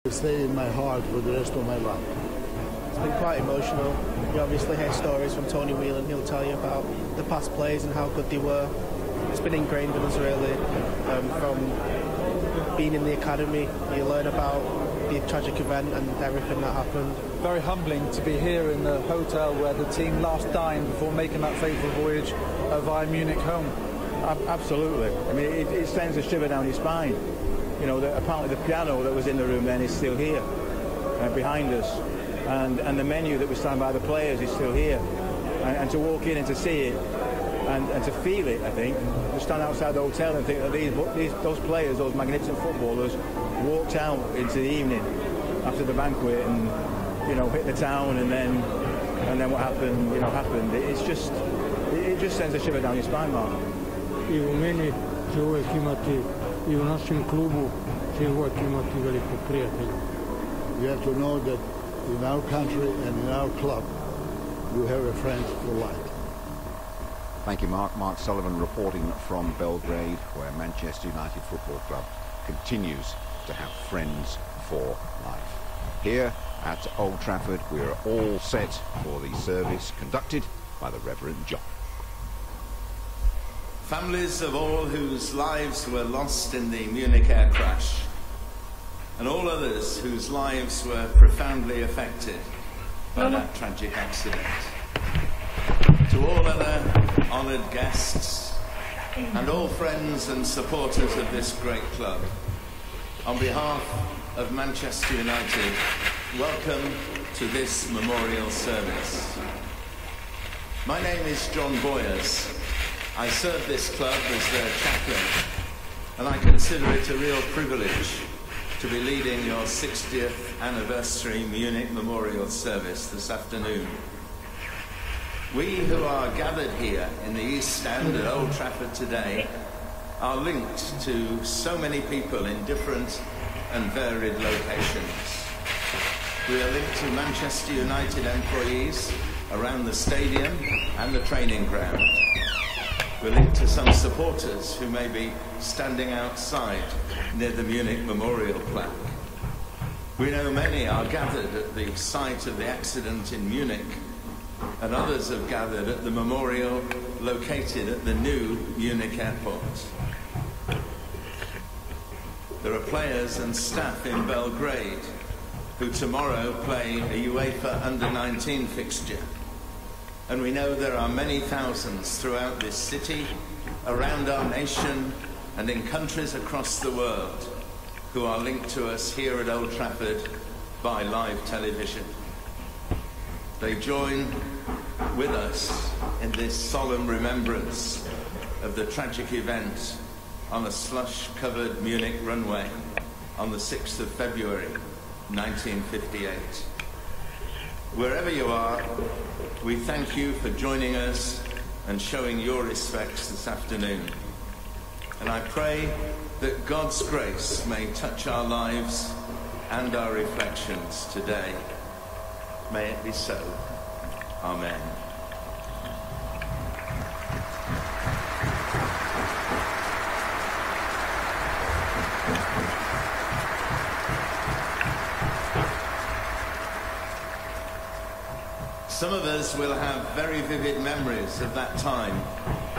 Stay in my heart for the rest of my life. It's been quite emotional. You obviously hear stories from Tony Whelan. He'll tell you about the past players and how good they were. It's been ingrained in us really. From being in the academy, you learn about the tragic event and everything that happened. Very humbling to be here in the hotel where the team last dined before making that fateful voyage via Munich home. Absolutely. I mean, it sends a shiver down your spine. You know, apparently the piano that was in the room then is still here, behind us, and the menu that was signed by the players is still here. And to walk in and to see it, and to feel it, I think, to stand outside the hotel and think that those players, those magnificent footballers, walked out into the evening after the banquet and, you know, hit the town, and then what happened, you know, happened. It just sends a shiver down your spine, Mark. I u meni će uvijek imati, I u našem klubu će uvijek imati velikog prijatelja. You have to know that in our country and in our club, you have a friend for life. Thank you, Mark. Mark Sullivan reporting from Belgrade, where Manchester United Football Club continues to have friends for life. Here at Old Trafford, we're all set for the service conducted by the Reverend John. Families of all whose lives were lost in the Munich air crash, and all others whose lives were profoundly affected by that tragic accident. To all other honoured guests, and all friends and supporters of this great club, on behalf of Manchester United, welcome to this memorial service. My name is John Boyers. I serve this club as their chaplain, and I consider it a real privilege to be leading your 60th anniversary Munich Memorial Service this afternoon. We who are gathered here in the East End at Old Trafford today are linked to so many people in different and varied locations. We are linked to Manchester United employees around the stadium and the training ground. We're linked to some supporters who may be standing outside near the Munich Memorial plaque. We know many are gathered at the site of the accident in Munich, and others have gathered at the memorial located at the new Munich airport. There are players and staff in Belgrade who tomorrow play a UEFA Under-19 fixture. And we know there are many thousands throughout this city, around our nation, and in countries across the world who are linked to us here at Old Trafford by live television. They join with us in this solemn remembrance of the tragic event on a slush-covered Munich runway on the 6th of February, 1958. Wherever you are, we thank you for joining us and showing your respects this afternoon. And I pray that God's grace may touch our lives and our reflections today. May it be so. Amen. Some of us will have very vivid memories of that time,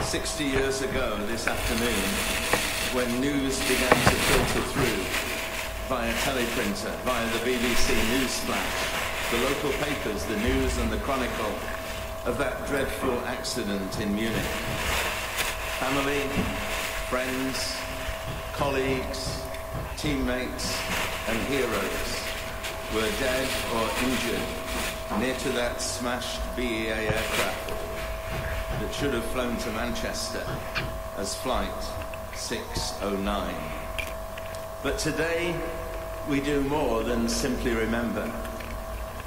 60 years ago this afternoon, when news began to filter through via teleprinter, via the BBC News Flash, the local papers, the News and the Chronicle, of that dreadful accident in Munich. Family, friends, colleagues, teammates and heroes were dead or injured near to that smashed BEA aircraft that should have flown to Manchester as Flight 609. But today we do more than simply remember.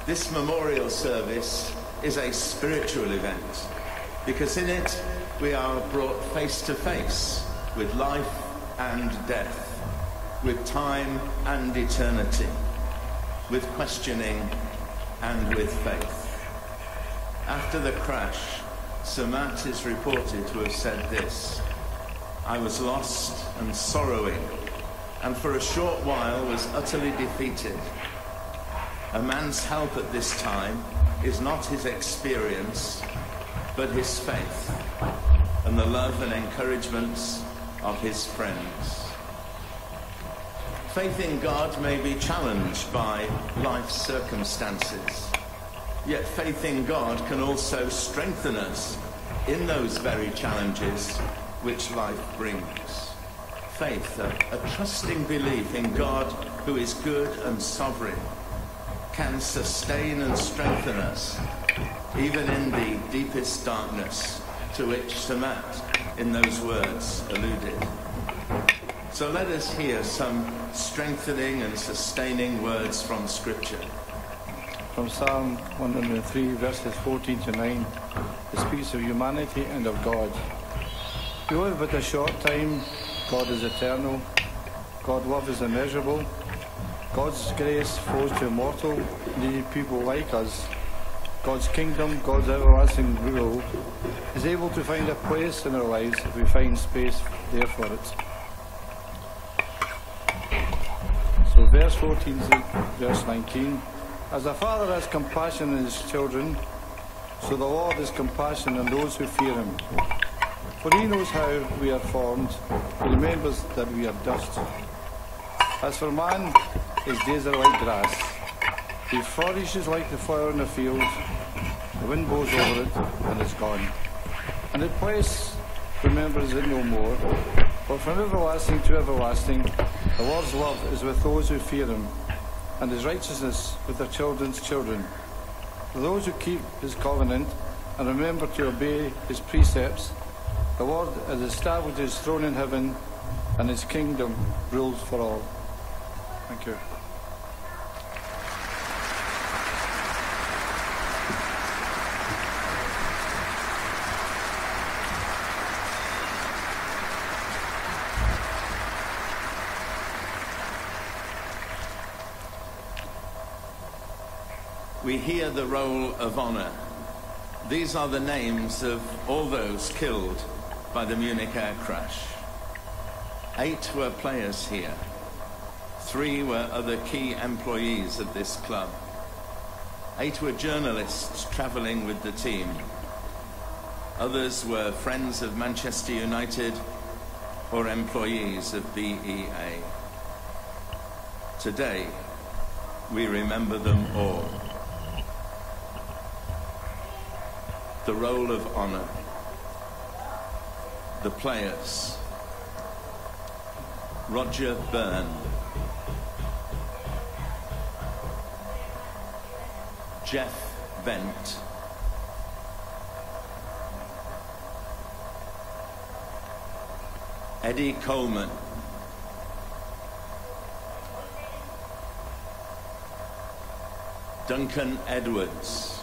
This memorial service is a spiritual event, because in it we are brought face to face with life and death, with time and eternity, with questioning and with faith. After the crash, Sir Matt is reported to have said this: "I was lost and sorrowing and for a short while was utterly defeated. A man's help at this time is not his experience, but his faith and the love and encouragements of his friends. Faith in God may be challenged by life's circumstances, yet faith in God can also strengthen us in those very challenges which life brings. Faith, a trusting belief in God who is good and sovereign, can sustain and strengthen us even in the deepest darkness, to which Samat in those words alluded. So let us hear some strengthening and sustaining words from Scripture. From Psalm 103, verses 14 to 9, it speaks of humanity and of God. We live but a short time. God is eternal. God's love is immeasurable. God's grace flows to immortal, needy people like us. God's kingdom, God's everlasting rule, is able to find a place in our lives if we find space there for it. So verse 14 to verse 19. As a father has compassion on his children, so the Lord has compassion on those who fear him. For he knows how we are formed, he remembers that we are dust. As for man, his days are like grass. He flourishes like the flower in the field. The wind blows over it, and it's gone. And the place remembers it no more. But from everlasting to everlasting, the Lord's love is with those who fear him, and his righteousness with their children's children. For those who keep his covenant and remember to obey his precepts, the Lord has established his throne in heaven, and his kingdom rules for all. Thank you. We hear the roll of honor. These are the names of all those killed by the Munich air crash. 8 were players here. 3 were other key employees of this club. 8 were journalists traveling with the team. Others were friends of Manchester United or employees of BEA. Today, we remember them all. The roll of honor. The players. Roger Byrne. Jeff Bent. Eddie Coleman. Duncan Edwards.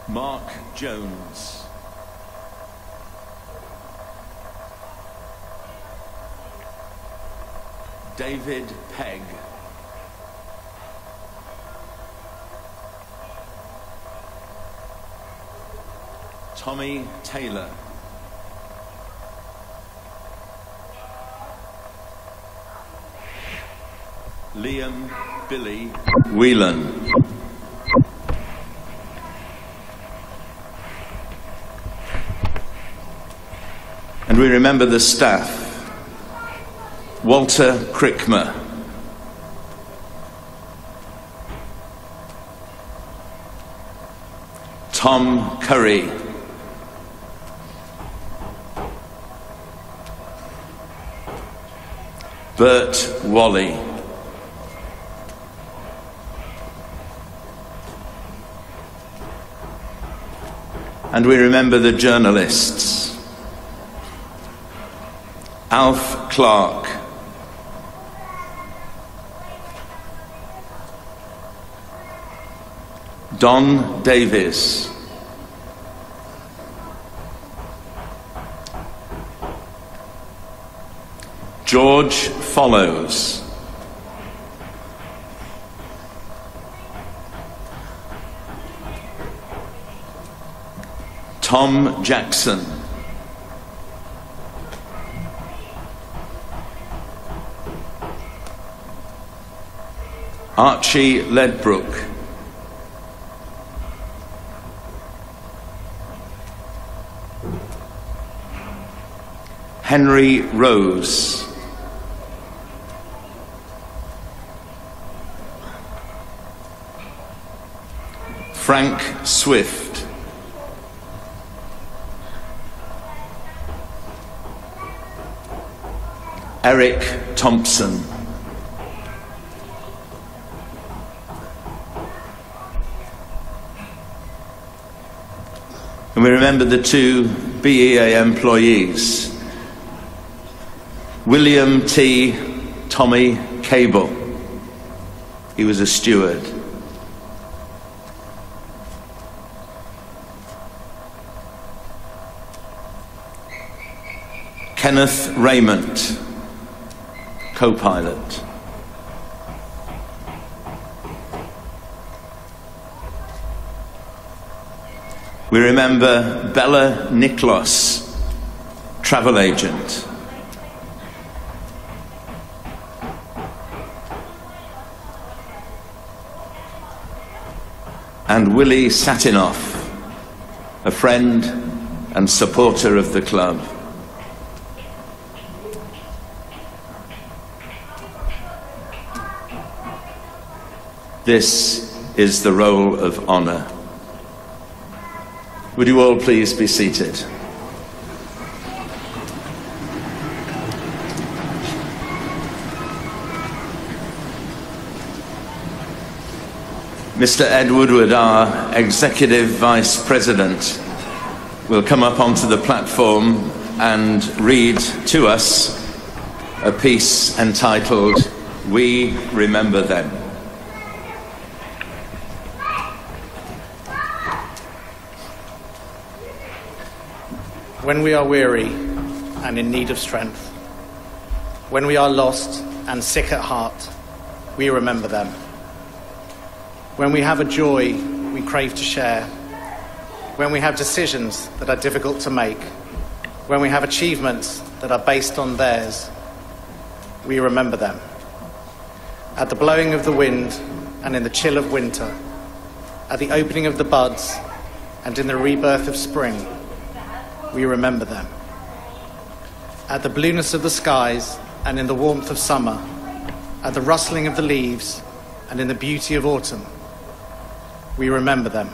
Mark Jones. David Pegg. Tommy Taylor. Liam Billy Whelan. And we remember the staff. Walter Crickmer. Tom Curry. Bert Wally. And we remember the journalists. Alf Clark. Don Davis. George Follows. Tom Jackson. Archie Ledbrook. Henry Rose. Frank Swift. Eric Thompson. And we remember the two BEA employees, William T. Tommy Cable. He was a steward. Kenneth Raymond, co-pilot. We remember Bella Niklos, travel agent. And Willie Satinoff, a friend and supporter of the club. This is the roll of honor. Would you all please be seated? Mr. Ed Woodward, our Executive Vice President, will come up onto the platform and read to us a piece entitled, "We Remember Them." When we are weary and in need of strength, when we are lost and sick at heart, we remember them. When we have a joy we crave to share, when we have decisions that are difficult to make, when we have achievements that are based on theirs, we remember them. At the blowing of the wind and in the chill of winter, at the opening of the buds and in the rebirth of spring, we remember them. At the blueness of the skies and in the warmth of summer, at the rustling of the leaves and in the beauty of autumn, we remember them.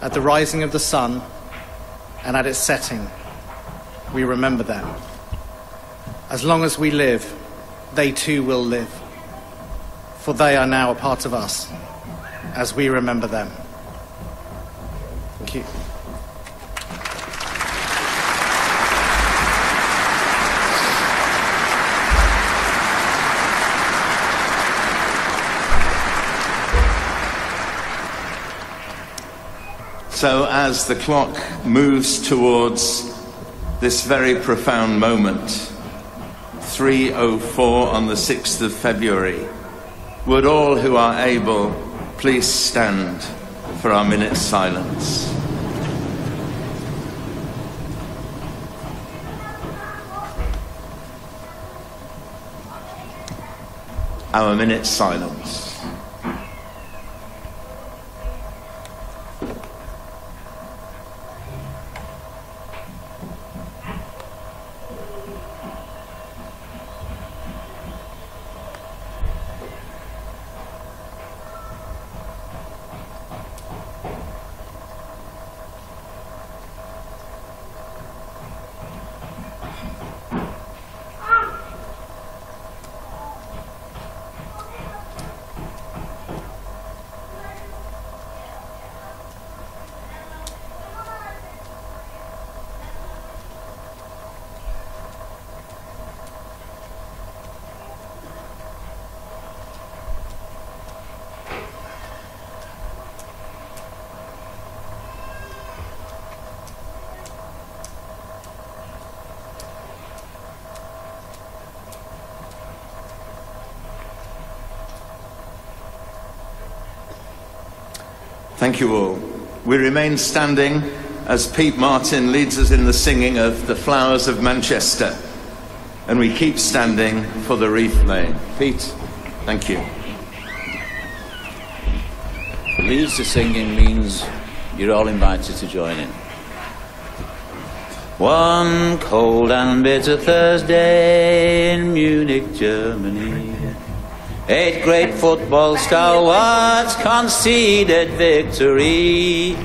At the rising of the sun and at its setting, we remember them. As long as we live, they too will live, for they are now a part of us as we remember them. Thank you. So as the clock moves towards this very profound moment, 3:04 on the 6th of February, would all who are able please stand for our minute's silence. Our minute's silence. Thank you all. We remain standing as Pete Martin leads us in the singing of The Flowers of Manchester. And we keep standing for the wreath laying. Pete, thank you. Leads to singing means you're all invited to join in. One cold and bitter Thursday in Munich, Germany, 8 great football stalwarts conceded victory.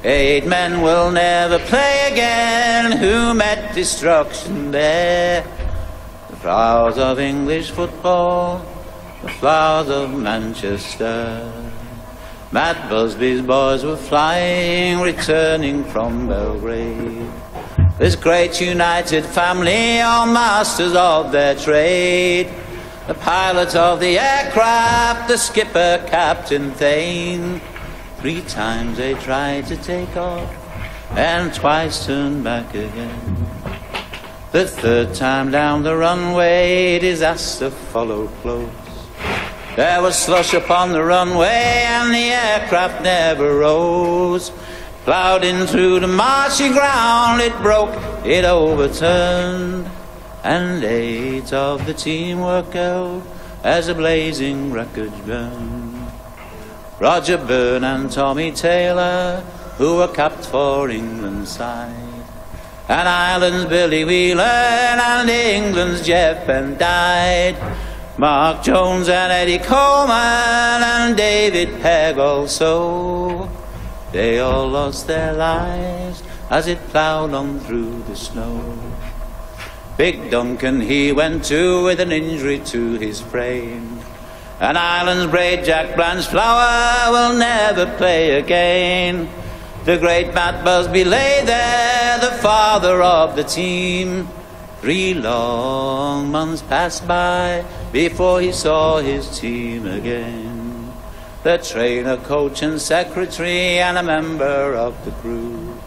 8 men will never play again who met destruction there. The flowers of English football, the flowers of Manchester. Matt Busby's boys were flying, returning from Belgrade. This great united family, all masters of their trade. The pilot of the aircraft, the skipper, Captain Thane. 3 times they tried to take off, and twice turned back again. The 3rd time down the runway, disaster followed close. There was slush upon the runway, and the aircraft never rose. Ploughed in through the marshy ground, it broke, it overturned, and 8 of the team were killed as a blazing wreckage burned. Roger Byrne and Tommy Taylor, who were capped for England's side, and Ireland's Billy Whelan and England's Jeff Bent died. Mark Jones and Eddie Coleman and David Pegg also, they all lost their lives as it ploughed on through the snow. Big Duncan he went to with an injury to his frame, and Ireland's brave Jack Blanchflower will never play again. The great Matt Busby lay there, the father of the team. 3 long months passed by before he saw his team again. The trainer, coach and secretary and a member of the crew.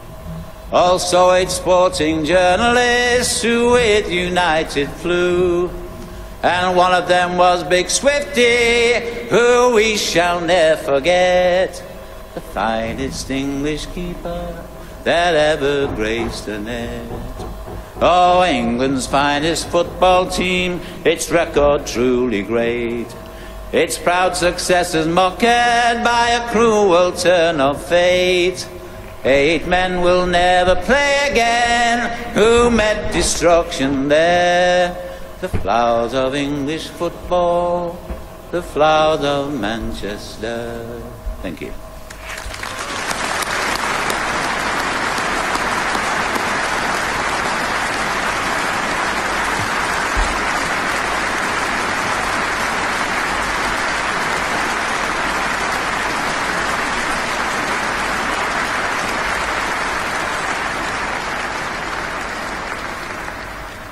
Also 8 sporting journalists who with United flew. And one of them was Big Swifty, who we shall never forget. The finest English keeper that ever graced the net. Oh, England's finest football team, its record truly great. Its proud success is mocked by a cruel turn of fate. 8 men will never play again who met destruction there. The flowers of English football, the flowers of Manchester. Thank you.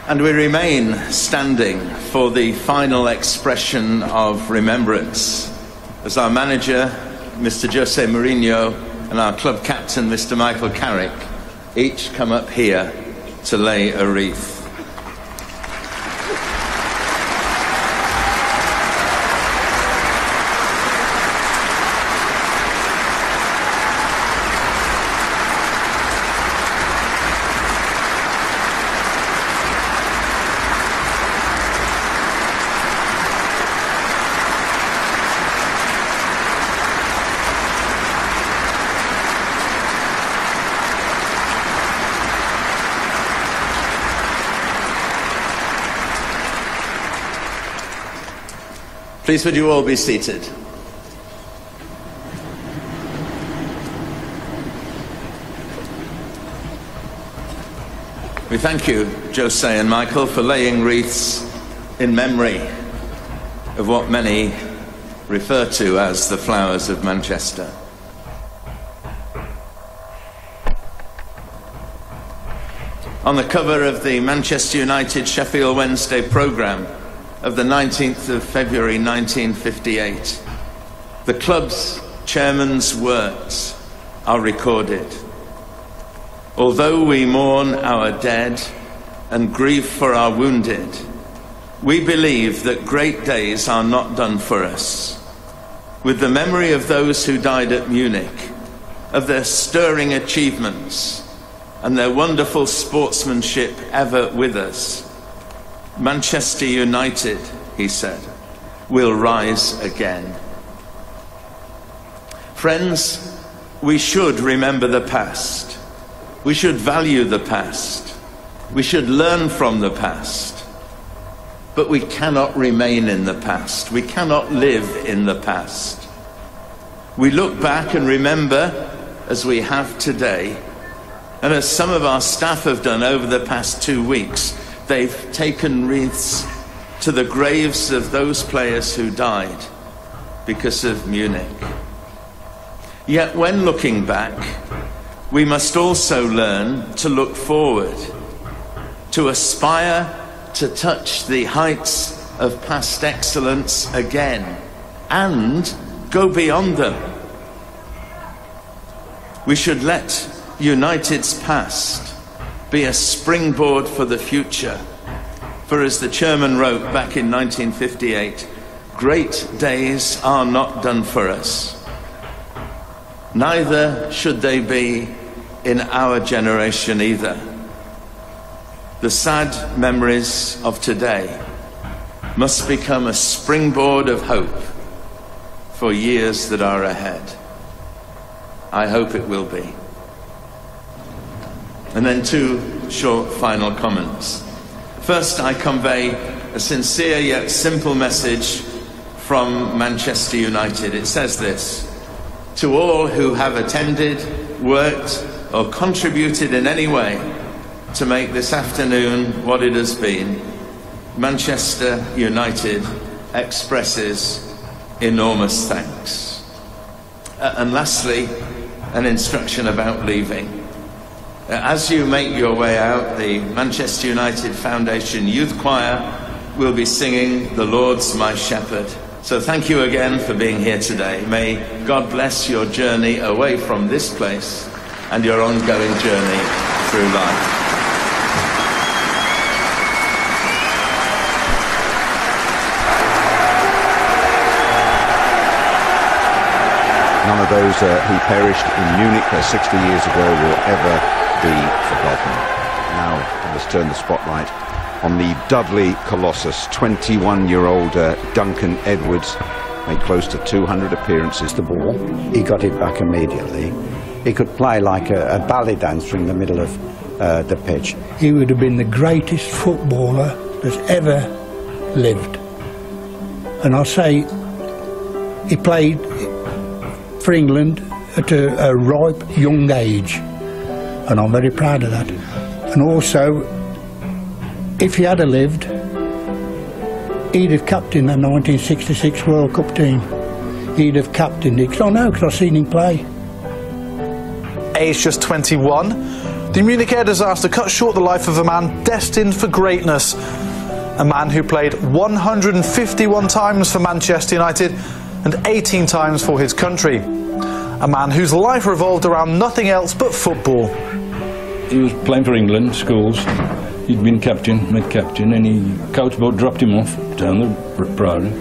And we remain standing for the final expression of remembrance as our manager, Mr. Jose Mourinho, and our club captain, Mr. Michael Carrick, each come up here to lay a wreath. Please would you all be seated. We thank you, Jose and Michael, for laying wreaths in memory of what many refer to as the flowers of Manchester. On the cover of the Manchester United Sheffield Wednesday programme of the 19th of February 1958, the club's chairman's words are recorded. Although we mourn our dead and grieve for our wounded, we believe that great days are not done for us. With the memory of those who died at Munich, of their stirring achievements and their wonderful sportsmanship ever with us. Manchester United, he said, will rise again. Friends, we should remember the past. We should value the past. We should learn from the past. But we cannot remain in the past. We cannot live in the past. We look back and remember, as we have today, and as some of our staff have done over the past 2 weeks, they've taken wreaths to the graves of those players who died because of Munich. Yet when looking back, we must also learn to look forward, to aspire to touch the heights of past excellence again, and go beyond them. We should let United's past be a springboard for the future. For as the chairman wrote back in 1958, great days are not done for us. Neither should they be in our generation either. The sad memories of today must become a springboard of hope for years that are ahead. I hope it will be. And then 2 short final comments. First, I convey a sincere yet simple message from Manchester United. It says this: to all who have attended, worked, or contributed in any way to make this afternoon what it has been, Manchester United expresses enormous thanks. And lastly, an instruction about leaving. As you make your way out, the Manchester United Foundation Youth Choir will be singing "The Lord's My Shepherd." So thank you again for being here today. May God bless your journey away from this place and your ongoing journey through life. None of those who perished in Munich 60 years ago will ever be forgotten. Now let's turn the spotlight on the Dudley Colossus. 21-year-old Duncan Edwards made close to 200 appearances. The ball, he got it back immediately. He could play like a ballet dancer in the middle of the pitch. He would have been the greatest footballer that's ever lived. And I'll say he played for England at a ripe young age, and I'm very proud of that. And also, if he had lived, he'd have captained the 1966 World Cup team. He'd have captained it, because I know, because I've seen him play. Aged just 21, the Munich Air Disaster cut short the life of a man destined for greatness. A man who played 151 times for Manchester United and 18 times for his country. A man whose life revolved around nothing else but football. He was playing for England, schools. He'd been captain, made captain, and he coach boat dropped him off down the Priory.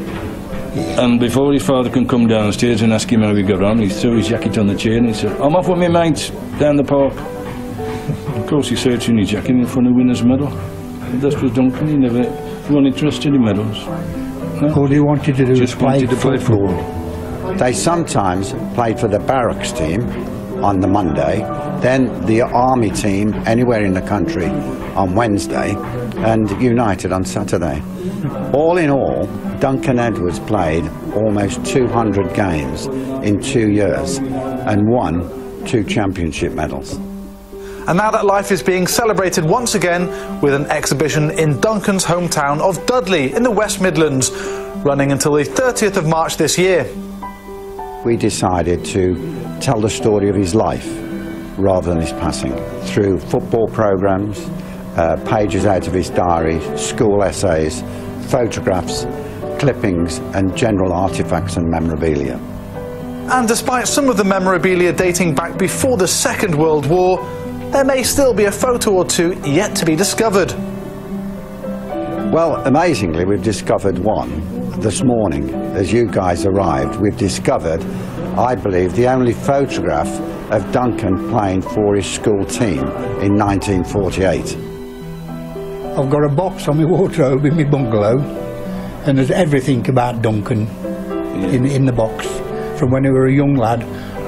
And before his father could come downstairs and ask him how he got on, he threw his jacket on the chair and he said, "I'm off with my mates down the park." Of course, he searched in his jacket in front of winner's medal. And this was Duncan. He wasn't interested in medals. No. All he wanted to do was play football. They sometimes played for the barracks team on the Monday, then the army team anywhere in the country on Wednesday, and United on Saturday. All in all, Duncan Edwards played almost 200 games in 2 years and won 2 championship medals. And now that life is being celebrated once again with an exhibition in Duncan's hometown of Dudley in the West Midlands, running until the 30th of March this year. We decided to tell the story of his life rather than his passing through football programmes, pages out of his diary, school essays, photographs, clippings and general artefacts and memorabilia. And despite some of the memorabilia dating back before the Second World War, there may still be a photo or two yet to be discovered. Well, amazingly, we've discovered one this morning. As you guys arrived, we've discovered, I believe, the only photograph of Duncan playing for his school team in 1948. I've got a box on my wardrobe in my bungalow, and there's everything about Duncan in the box, from when he was a young lad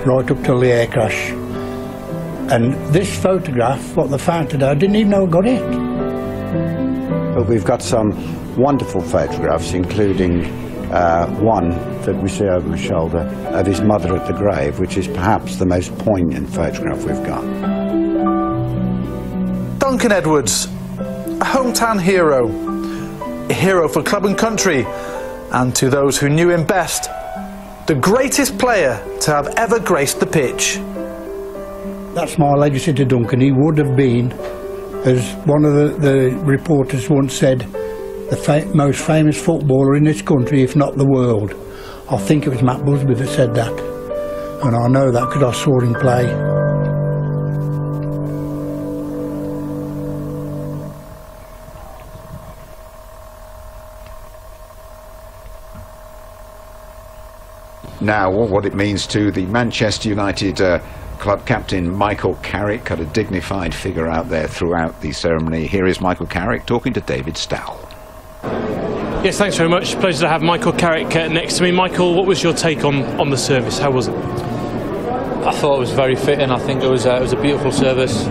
right up till the air crash. And this photograph, what they found today, I didn't even know I got it. But we've got some wonderful photographs, including one that we see over his shoulder of his mother at the grave, which is perhaps the most poignant photograph we've got. Duncan Edwards, a hometown hero, a hero for club and country, and to those who knew him best, the greatest player to have ever graced the pitch. That's my legacy to Duncan. He would have been, as one of the reporters once said, the most famous footballer in this country, if not the world. I think it was Matt Busby that said that, and I know that because I saw him play. Now, what it means to the Manchester United club captain Michael Carrick, had a dignified figure out there throughout the ceremony. Here is Michael Carrick talking to David Stowell. Yes, thanks very much. Pleasure to have Michael Carrick next to me. Michael, what was your take on the service? How was it? I thought it was very fitting. I think it was a beautiful service,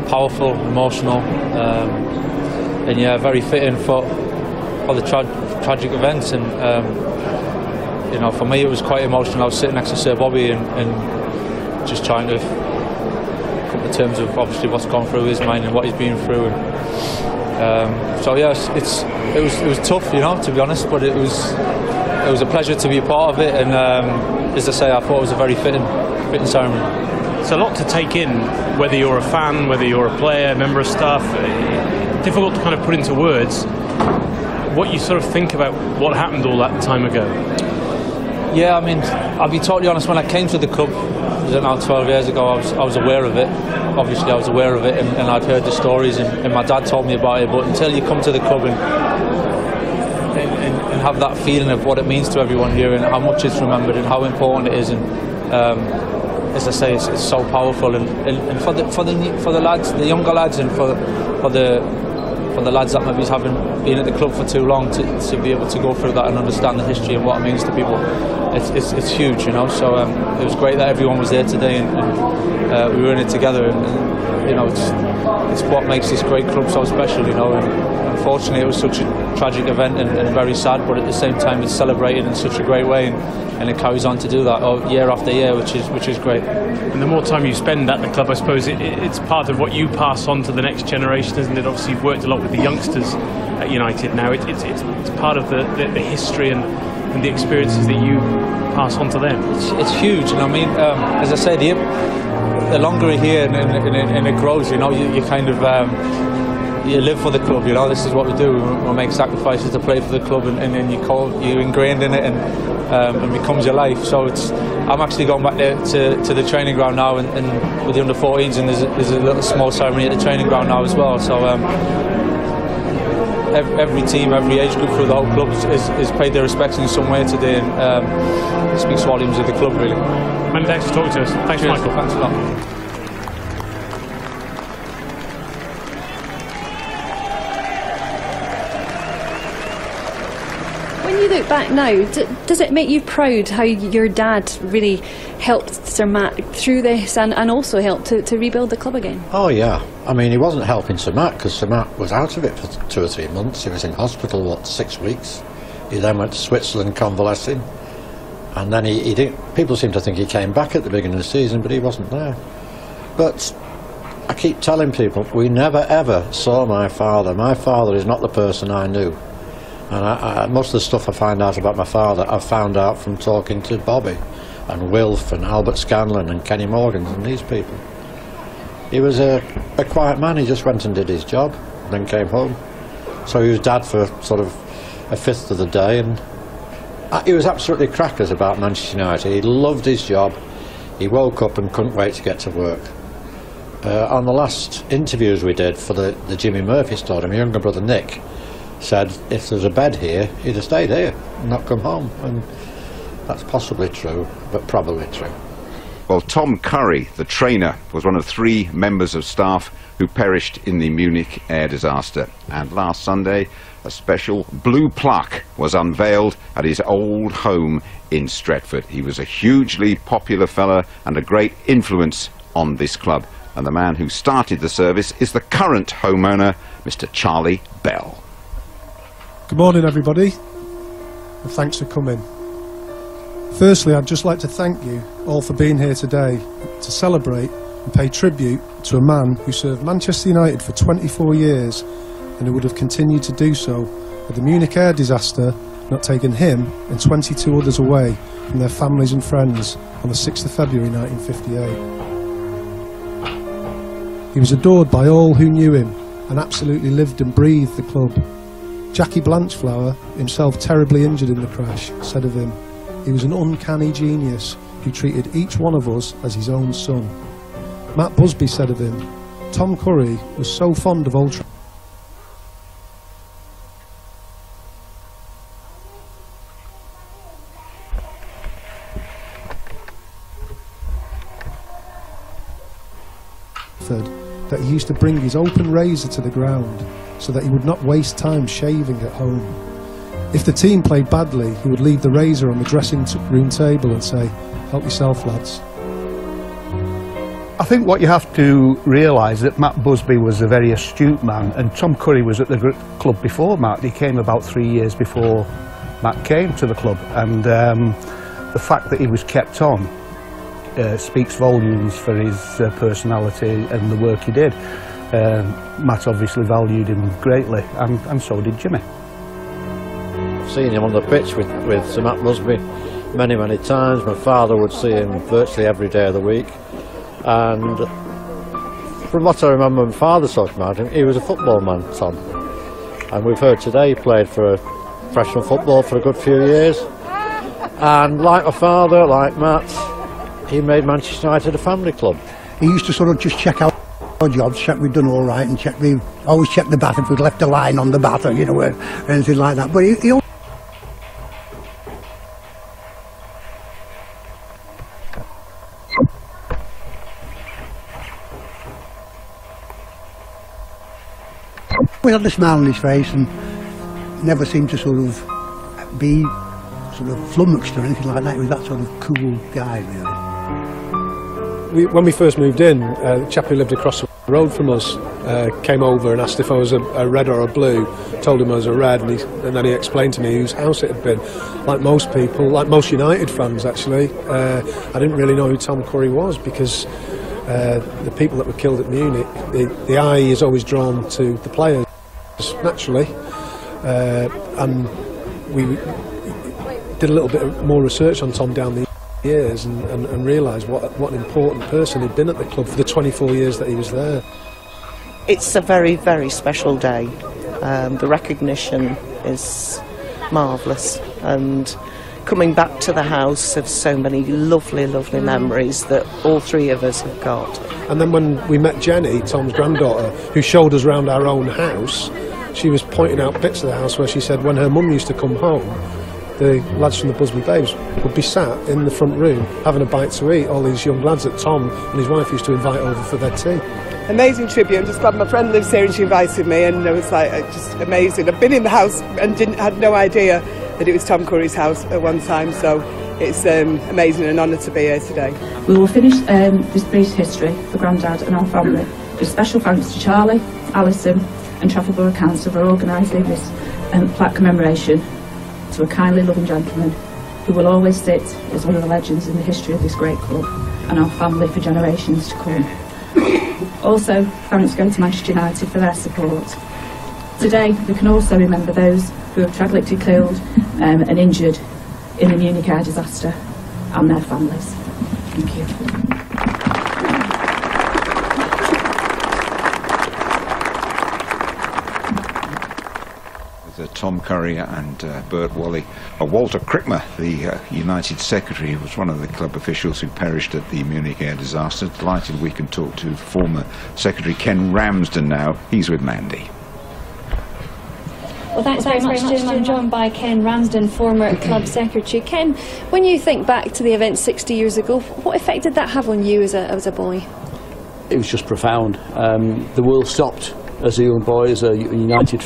powerful, emotional, and yeah, very fitting for the tragic events. And you know, for me, it was quite emotional. I was sitting next to Sir Bobby and just trying to come to terms of obviously what's gone through his mind and what he's been through. And so yes, it was tough, you know, to be honest, but it was a pleasure to be a part of it. And as I say, I thought it was a very fitting ceremony. It's a lot to take in, whether you're a fan, whether you're a player, member of staff. Difficult to kind of put into words what you sort of think about what happened all that time ago. Yeah, I mean, I'll be totally honest, when I came to the club, it was now 12 years ago, I was aware of it. Obviously I was aware of it, and I'd heard the stories, and my dad told me about it, but until you come to the club and have that feeling of what it means to everyone here and how much it's remembered and how important it is, and as I say, it's so powerful, and for the lads, the younger lads, and for the lads that maybe haven't been at the club for too long, to be able to go through that and understand the history and what it means to people, it's huge, you know. So it was great that everyone was there today, and we were in it together, and you know, it's what makes this great club so special, you know. And unfortunately, it was such a tragic event and very sad, but at the same time, it's celebrated in such a great way, and it carries on to do that year after year, which is great. And the more time you spend at the club, I suppose it's part of what you pass on to the next generation, isn't it? Obviously, you've worked a lot with the youngsters at United now. It's part of the history and the experiences that you pass on to them. It's huge, and I mean, as I say, the longer you're here and it grows, you know, you kind of you live for the club, you know. This is what we do. We make sacrifices to play for the club, and then you're ingrained in it, and becomes your life. So I'm actually going back there to the training ground now, and with the under-14s, and there's a little small ceremony at the training ground now as well. So every team, every age group through the whole club has paid their respects in some way today, and it speaks volumes of the club, really. Many thanks for talking to us. Thanks, Cheers. Michael. Thanks a lot. When you look back now, does it make you proud how your dad really helped Sir Matt through this, and also helped to rebuild the club again? Oh yeah, I mean, he wasn't helping Sir Matt, because Sir Matt was out of it for 2 or 3 months. He was in hospital, 6 weeks. He then went to Switzerland convalescing, and then he didn't. People seem to think he came back at the beginning of the season, but he wasn't there. But I keep telling people, we never ever saw my father. My father is not the person I knew. And most of the stuff I find out about my father, I've found out from talking to Bobby and Wilf and Albert Scanlon and Kenny Morgan and these people. He was a quiet man. He just went and did his job and then came home. So he was dad for sort of a fifth of the day, and he was absolutely crackers about Manchester United. He loved his job. He woke up and couldn't wait to get to work. On the last interviews we did for the Jimmy Murphy story, my younger brother Nick said if there's a bed here, he'd have stayed here and not come home, and that's possibly true, but probably true. Well, Tom Curry, the trainer, was one of 3 members of staff who perished in the Munich Air Disaster. And last Sunday, a special blue plaque was unveiled at his old home in Stretford. He was a hugely popular fella and a great influence on this club. And the man who started the service is the current homeowner, Mr. Charlie Bell. Good morning, everybody, and thanks for coming. Firstly, I'd just like to thank you all for being here today to celebrate and pay tribute to a man who served Manchester United for 24 years and who would have continued to do so had the Munich Air Disaster not taken him and 22 others away from their families and friends on the 6th of February 1958. He was adored by all who knew him and absolutely lived and breathed the club. Jackie Blanchflower, himself terribly injured in the crash, said of him, "He was an uncanny genius who treated each one of us as his own son." Matt Busby said of him, "Tom Curry was so fond of Old Trafford." That he used to bring his open razor to the ground so that he would not waste time shaving at home. If the team played badly, he would leave the razor on the dressing room table and say, "Help yourself, lads." I think what you have to realise that Matt Busby was a very astute man, and Tom Curry was at the club before Matt. He came about 3 years before Matt came to the club, and the fact that he was kept on speaks volumes for his personality and the work he did. Matt obviously valued him greatly, and so did Jimmy. I've seen him on the pitch with Sir Matt Busby many, many times. My father would see him virtually every day of the week, and from what I remember my father talking about him, he was a football man, Tom. And we've heard today he played for professional football for a good few years, and like my father, like Matt, he made Manchester United a family club. He used to sort of just check out our jobs, check we'd done all right, and always check the bat if we'd left a line on the bat, or, you know, or anything like that. But he always had a smile on his face and never seemed to sort of be sort of flummoxed or anything like that. He was that sort of cool guy, really. When we first moved in, the chap who lived across the road from us came over and asked if I was a red or a blue. Told him I was a red, and then he explained to me whose house it had been. Like most people, like most United fans actually, I didn't really know who Tom Curry was, because the people that were killed at Munich, the eye is always drawn to the players, naturally, and we did a little bit more research on Tom down the years and realised what an important person he'd been at the club for the 24 years that he was there. It's a very, very special day. The recognition is marvellous, and coming back to the house of so many lovely, lovely memories that all 3 of us have got. And then when we met Jenny, Tom's granddaughter, who showed us around our own house, she was pointing out bits of the house where she said when her mum used to come home, the lads from the Busby Babes would be sat in the front room having a bite to eat, all these young lads that Tom and his wife used to invite over for their tea. Amazing tribute. I'm just glad my friend lives here and she invited me, and it was like just amazing. I've been in the house and had no idea that it was Tom Curry's house at one time, so it's amazing and an honour to be here today. We will finish this brief history for Grandad and our family with special thanks to Charlie, Alison and Trafford Borough Council for organising this plaque commemoration to a kindly, loving gentleman who will always sit as one of the legends in the history of this great club and our family for generations to come. Also, thanks go to Manchester United for their support. Today, we can also remember those who have tragically killed and injured in the Munich Air Disaster and their families. Thank you. Tom Curry and Bert Wally. Walter Crickmer, the United secretary, was one of the club officials who perished at the Munich Air Disaster. Delighted we can talk to former secretary Ken Ramsden now. He's with Mandy. Well, thanks very much, Jim. I'm joined by Ken Ramsden, former club secretary. Ken, when you think back to the event 60 years ago, what effect did that have on you as a boy? It was just profound. The world stopped as a young boy, as a United